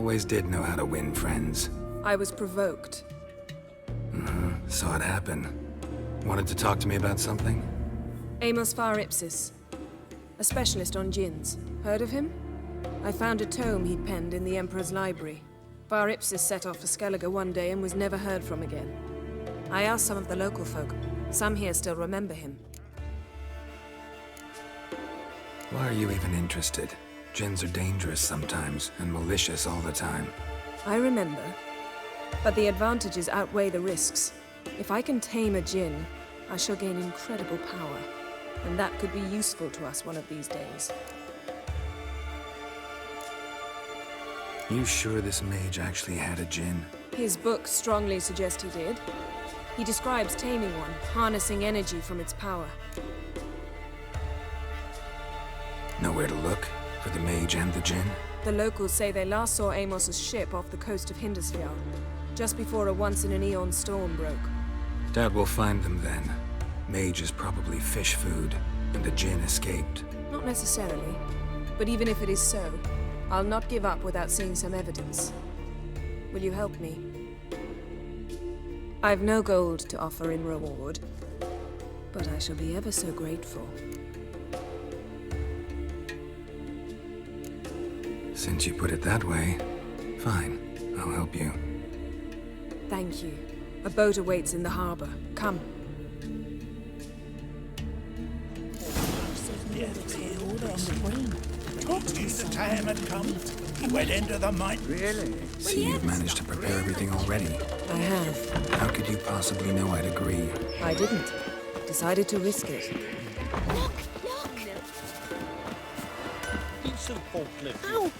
Always did know how to win friends. I was provoked. Saw it happen. Wanted to talk to me about something? Amos Far Ipsis. A specialist on djinns. Heard of him? I found a tome he'd penned in the Emperor's library. Far Ipsis set off for Skellige one day and was never heard from again. I asked some of the local folk. Some here still remember him. Why are you even interested? Djinns are dangerous sometimes, and malicious all the time. I remember. But the advantages outweigh the risks. If I can tame a djinn, I shall gain incredible power. And that could be useful to us one of these days. You sure this mage actually had a djinn? His books strongly suggest he did. He describes taming one, harnessing energy from its power. Nowhere to look for the mage and the djinn? The locals say they last saw Amos's ship off the coast of Hindusfjall, just before a once-in-an-eon storm broke. Doubt we'll find them then. Mage is probably fish food, and the djinn escaped. Not necessarily. But even if it is so, I'll not give up without seeing some evidence. Will you help me? I've no gold to offer in reward, but I shall be ever so grateful. Since you put it that way, fine. I'll help you. Thank you. A boat awaits in the harbor. Come. The time had come. He went into the mine. Really? See, you've managed to prepare everything already. I have. How could you possibly know I'd agree? I didn't. Decided to risk it. Look! Decent forklift. Ow!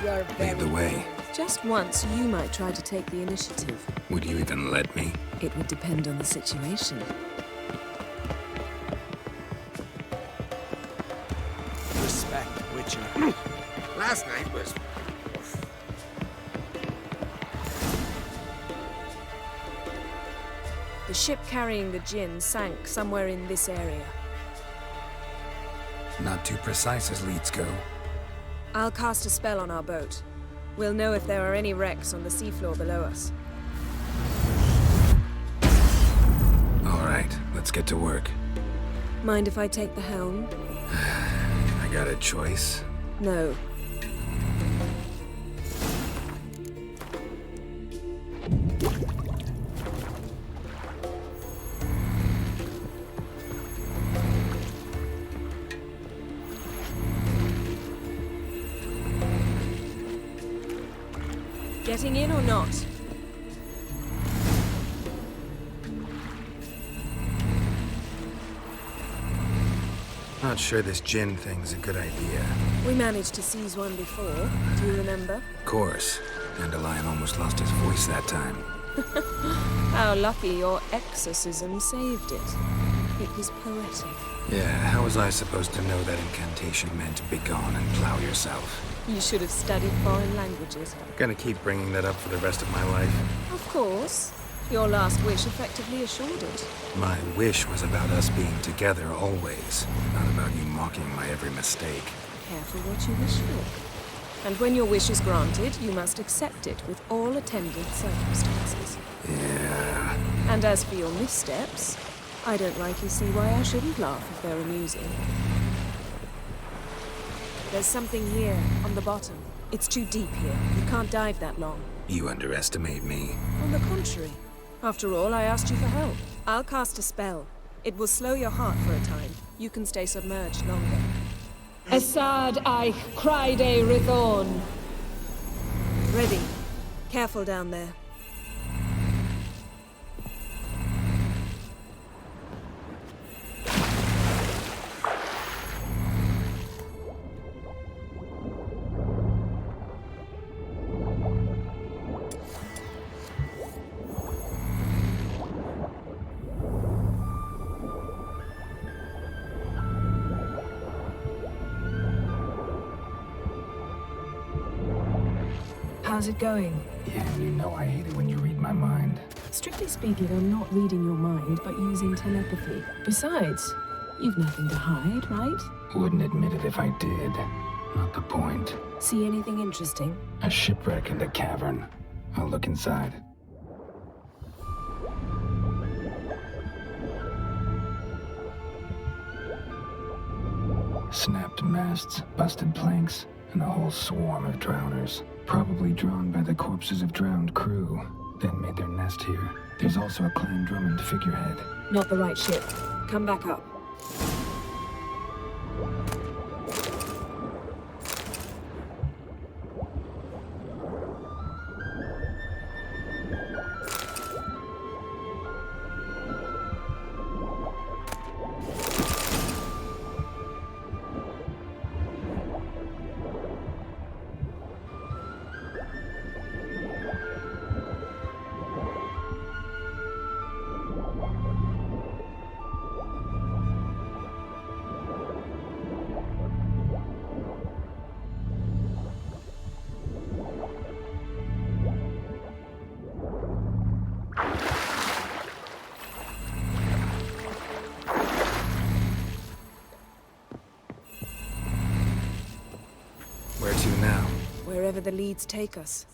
You're Lead the way. Just once, you might try to take the initiative. Would you even let me? It would depend on the situation. Respect, Witcher. Last night was... The ship carrying the djinn sank somewhere in this area. Not too precise as leads go. I'll cast a spell on our boat. We'll know if there are any wrecks on the seafloor below us. All right, let's get to work. Mind if I take the helm? I got a choice. No. Getting in or not? Not sure this djinn thing's a good idea. We managed to seize one before. Do you remember? Of course. Dandelion almost lost his voice that time. How lucky your exorcism saved it. It was poetic. Yeah, how was I supposed to know that incantation meant begone and plow yourself? You should have studied foreign languages. Gonna keep bringing that up for the rest of my life. Of course. Your last wish effectively assured it. My wish was about us being together always, not about you mocking my every mistake. Careful what you wish for. And when your wish is granted, you must accept it with all attendant circumstances. Yeah. And as for your missteps, I don't rightly see why I shouldn't laugh if they're amusing. There's something here, on the bottom. It's too deep here. You can't dive that long. You underestimate me. On the contrary. After all, I asked you for help. I'll cast a spell. It will slow your heart for a time. You can stay submerged longer. Assad I cried a Rithorn. Ready. Careful down there. How's it going? Yeah, you know I hate it when you read my mind. Strictly speaking, I'm not reading your mind, but using telepathy. Besides, you've nothing to hide, right? Wouldn't admit it if I did. Not the point. See anything interesting? A shipwreck and a cavern. I'll look inside. Snapped masts, busted planks, and a whole swarm of drowners. Probably drawn by the corpses of drowned crew, then made their nest here. There's also a Clan Drummond figurehead. Not the right ship. Come back up. Where to now? Wherever the leads take us.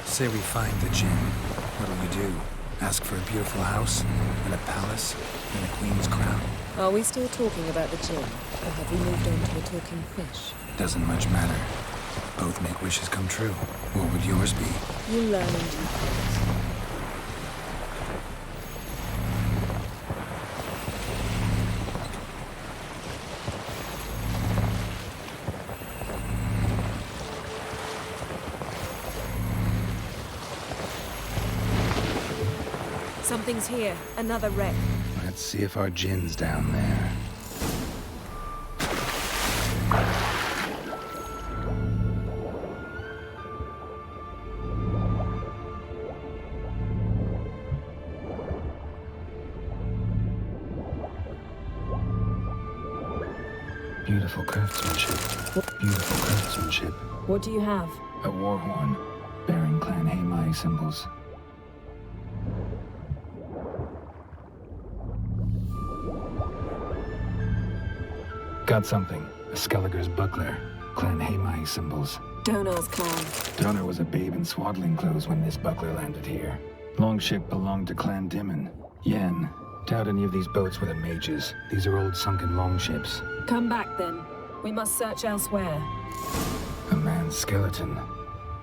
Say we find the Jinn. What'll we do? Ask for a beautiful house? And a palace? And a queen's crown? Are we still talking about the Jinn? Or have we moved on to a talking fish? Doesn't much matter. Both make wishes come true. What would yours be? You learn in due course. Something's here. Another wreck. Let's see if our Jinn's down there. Beautiful craftsmanship. Beautiful craftsmanship. What do you have? A war horn, bearing Clan Haemai symbols. Got something. A Skelliger's buckler. Clan Haemai symbols. Donar's clan. Donor was a babe in swaddling clothes when this buckler landed here. Longship belonged to Clan Dimon. Yen. Doubt any of these boats were the mages. These are old sunken longships. Come back then. We must search elsewhere. A man's skeleton.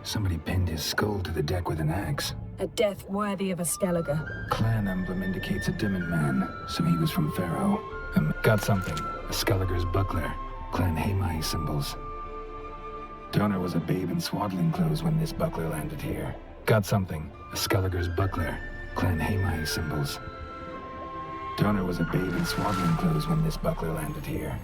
Somebody pinned his skull to the deck with an axe. A death worthy of a Skelliger. Clan emblem indicates a Dimon man, so he was from Pharaoh. Got something. A Skelliger's buckler. Clan Haemai symbols. Donor was a babe in swaddling clothes when this buckler landed here. Got something. A Skelliger's buckler. Clan Haemai symbols. Donor was a babe in swaddling clothes when this buckler landed here.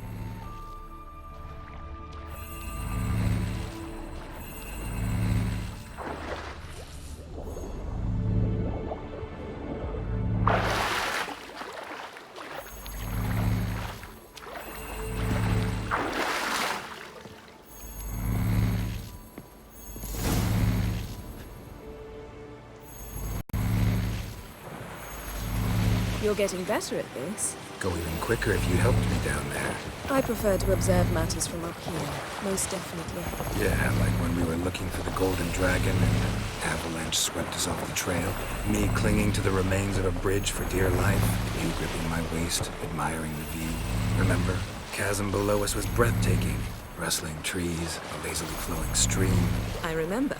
You're getting better at this. Go even quicker if you helped me down there. I prefer to observe matters from up here, most definitely. Yeah, like when we were looking for the Golden Dragon and an avalanche swept us off the trail. Me clinging to the remains of a bridge for dear life. You gripping my waist, admiring the view. Remember? Chasm below us was breathtaking. Rustling trees, a lazily flowing stream. I remember,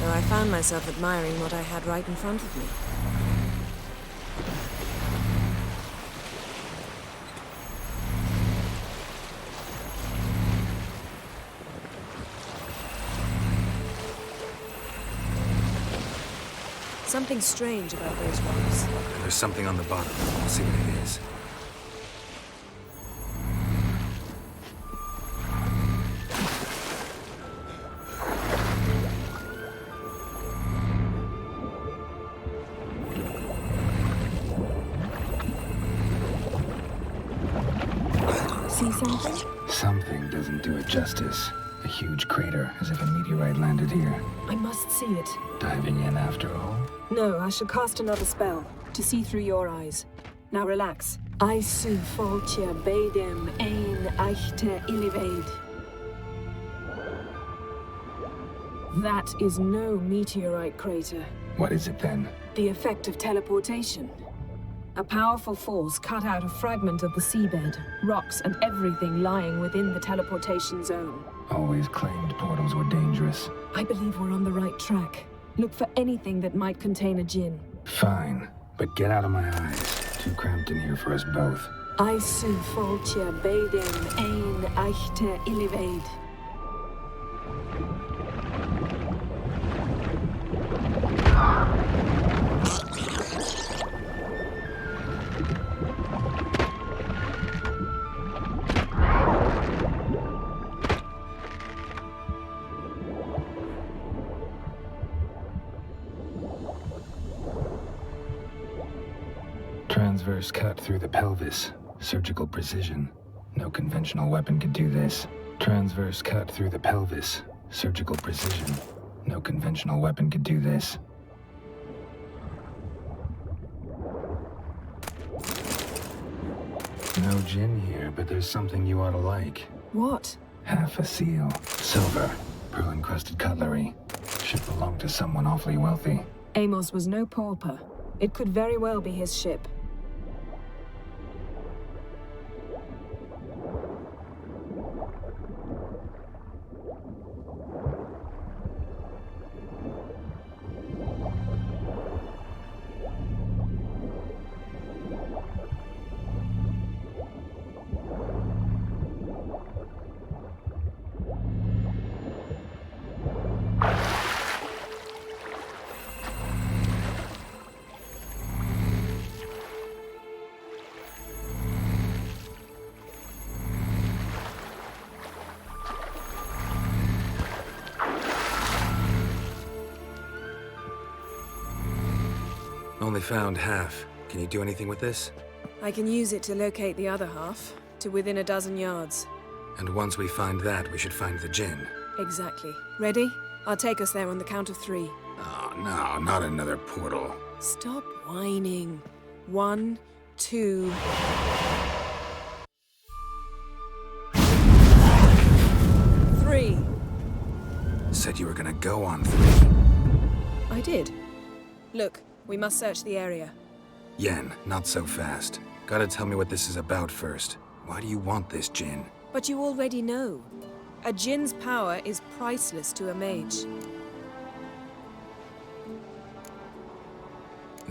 though I found myself admiring what I had right in front of me. Something strange about those rocks. There's something on the bottom. I'll see what it is. See something? Something doesn't do it justice. A huge crater, as if a meteorite landed here. I must see it. Diving in after all? No, I shall cast another spell to see through your eyes. Now relax. I su foltje bedem ein echte illivaid. That is no meteorite crater. What is it then? The effect of teleportation. A powerful force cut out a fragment of the seabed, rocks and everything lying within the teleportation zone. Always claimed portals were dangerous. I believe we're on the right track. Look for anything that might contain a djinn. Fine, but get out of my eyes. Too cramped in here for us both. I su foltje bedem ein echte illivaid. Transverse cut through the pelvis. Surgical precision. No conventional weapon could do this. Transverse cut through the pelvis. Surgical precision. No conventional weapon could do this. No djinn here, but there's something you ought to like. What? Half a seal. Silver. Pearl-encrusted cutlery. Should belong to someone awfully wealthy. Amos was no pauper. It could very well be his ship. Only found half. Can you do anything with this? I can use it to locate the other half, to within a dozen yards. And once we find that, we should find the djinn. Exactly. Ready? I'll take us there on the count of 3. Oh, no, not another portal. Stop whining. 1, 2... Three. Said you were gonna go on 3. I did. Look, we must search the area. Yen, not so fast. Gotta tell me what this is about first. Why do you want this djinn? But you already know. A djinn's power is priceless to a mage.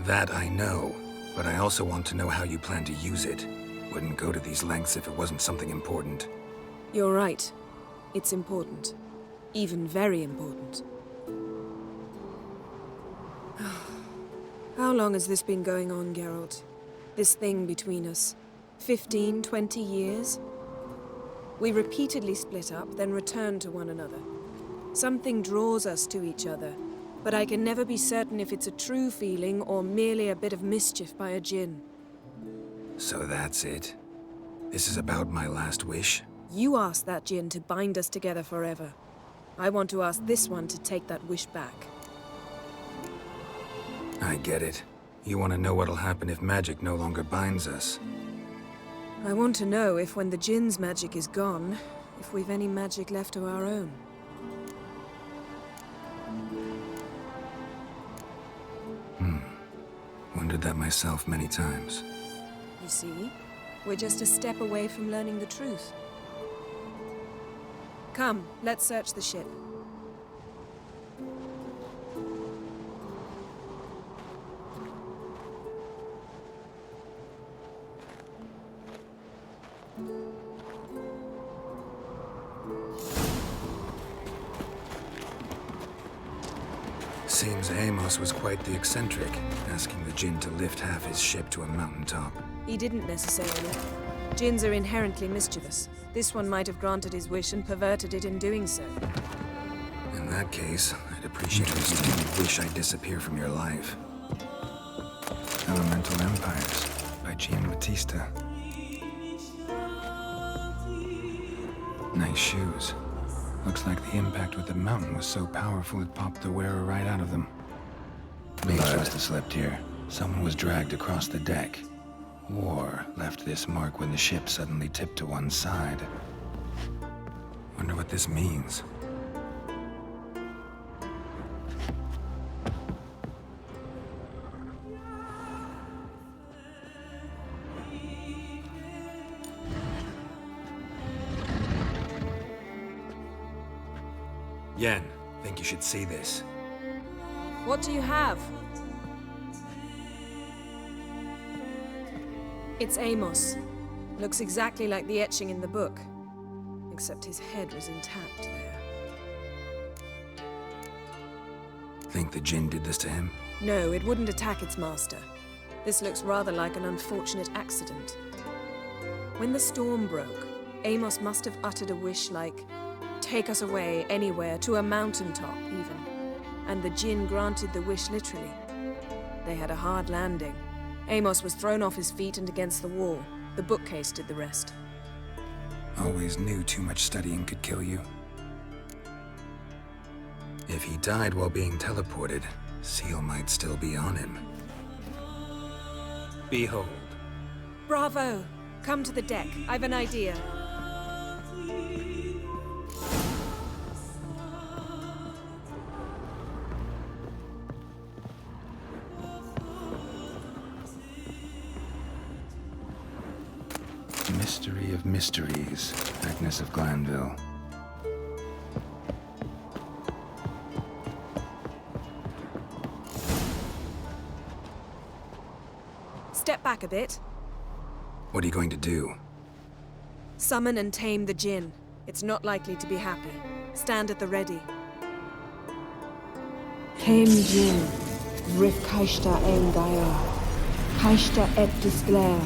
That I know, but I also want to know how you plan to use it. Wouldn't go to these lengths if it wasn't something important. You're right. It's important. Even very important. How long has this been going on, Geralt? This thing between us? 15, 20 years? We repeatedly split up, then return to one another. Something draws us to each other, but I can never be certain if it's a true feeling or merely a bit of mischief by a djinn. So that's it? This is about my last wish? You asked that djinn to bind us together forever. I want to ask this one to take that wish back. I get it. You want to know what'll happen if magic no longer binds us. I want to know if when the djinn's magic is gone, if we've any magic left of our own. Wondered that myself many times. You see, we're just a step away from learning the truth. Come, let's search the ship. Seems Amos was quite the eccentric, asking the djinn to lift half his ship to a mountaintop. He didn't necessarily. Djinns are inherently mischievous. This one might have granted his wish and perverted it in doing so. In that case, I'd appreciate it if you didn't wish I'd disappear from your life. Elemental Empires by Batista. Nice shoes. Looks like the impact with the mountain was so powerful it popped the wearer right out of them. Mage must have slept here. Someone was dragged across the deck. War left this mark when the ship suddenly tipped to one side. Wonder what this means. Yen, think you should see this. What do you have? It's Amos. Looks exactly like the etching in the book. Except his head was intact there. Think the Jinn did this to him? No, it wouldn't attack its master. This looks rather like an unfortunate accident. When the storm broke, Amos must have uttered a wish like, "Take us away, anywhere, to a mountaintop, even." And the Jinn granted the wish literally. They had a hard landing. Amos was thrown off his feet and against the wall. The bookcase did the rest. Always knew too much studying could kill you. If he died while being teleported, Seal might still be on him. Behold. Bravo! Come to the deck. I've an idea. Mystery of mysteries, Agnes of Glanville. Step back a bit. What are you going to do? Summon and tame the Jinn. It's not likely to be happy. Stand at the ready. Tame Jinn, Rif Kaishta en Gaia, Kaishta et Disglair,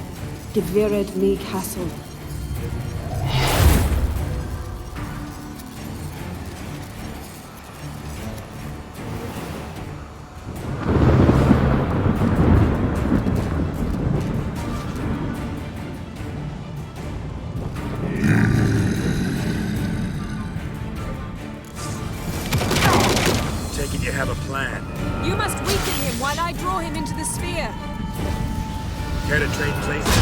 Gevired me Castle. Take it you have a plan. You must weaken him while I draw him into the sphere. Care to trade places?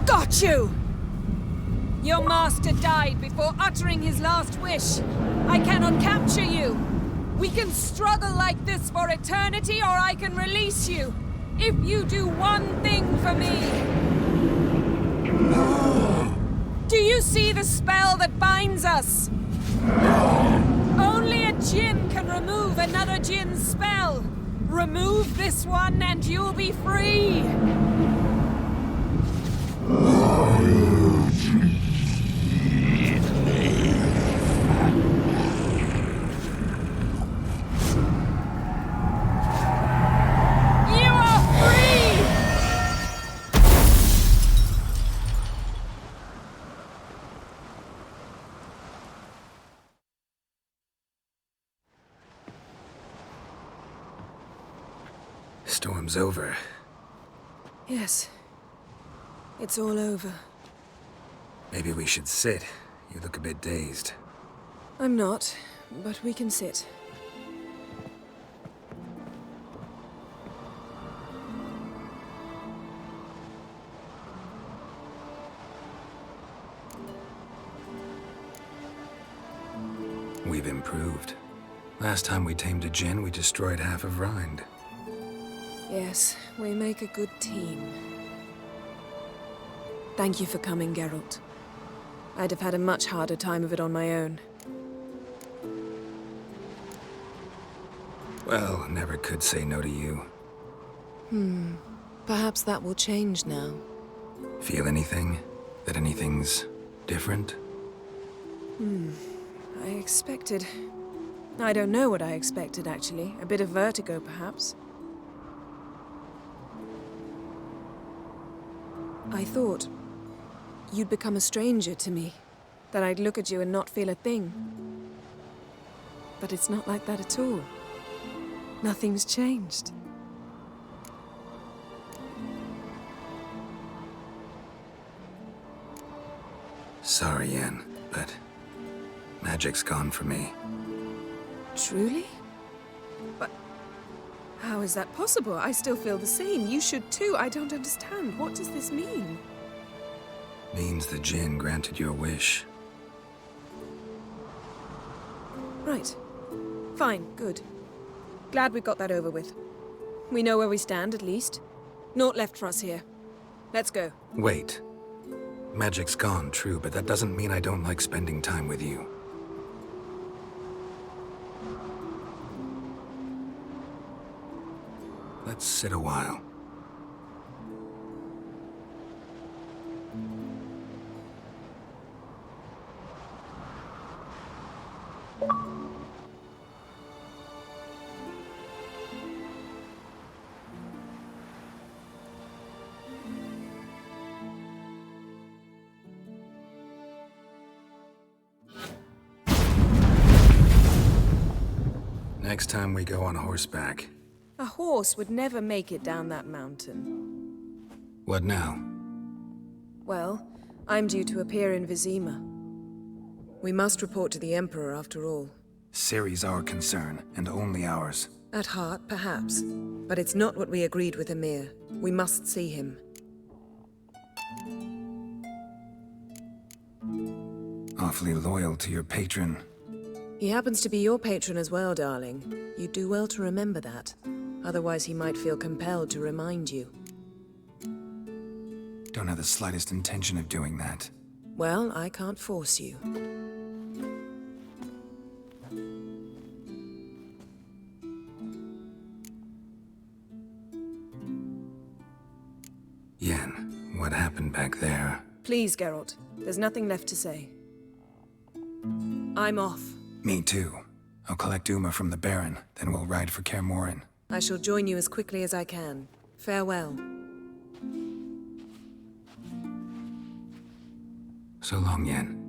Got you! Your master died before uttering his last wish. I cannot capture you. We can struggle like this for eternity, or I can release you. If you do one thing for me. Do you see the spell that binds us? Only a Jinn can remove another Jinn's spell. Remove this one and you'll be free. Storm's over. Yes. It's all over. Maybe we should sit. You look a bit dazed. I'm not, but we can sit. We've improved. Last time we tamed a Jinn, we destroyed half of Rind. Yes, we make a good team. Thank you for coming, Geralt. I'd have had a much harder time of it on my own. Well, never could say no to you. Perhaps that will change now. Feel anything? That anything's different? I expected... I don't know what I expected, actually. A bit of vertigo, perhaps. I thought you'd become a stranger to me. That I'd look at you and not feel a thing. But it's not like that at all. Nothing's changed. Sorry, Yen, but magic's gone for me. Truly? But how is that possible? I still feel the same. You should too. I don't understand. What does this mean? Means the Jinn granted your wish. Right. Fine. Good. Glad we've got that over with. We know where we stand, at least. Naught left for us here. Let's go. Wait. Magic's gone, true, but that doesn't mean I don't like spending time with you. Let's sit a while. Next time we go on horseback. A horse would never make it down that mountain. What now? Well, I'm due to appear in Vizima. We must report to the Emperor after all. Ciri's our concern, and only ours. At heart, perhaps. But it's not what we agreed with Emir. We must see him. Awfully loyal to your patron. He happens to be your patron as well, darling. You'd do well to remember that. Otherwise, he might feel compelled to remind you. Don't have the slightest intention of doing that. Well, I can't force you. Yen, what happened back there? Please, Geralt. There's nothing left to say. I'm off. Me too. I'll collect Uma from the Baron, then we'll ride for Kaer Morhen. I shall join you as quickly as I can. Farewell. So long, Yen.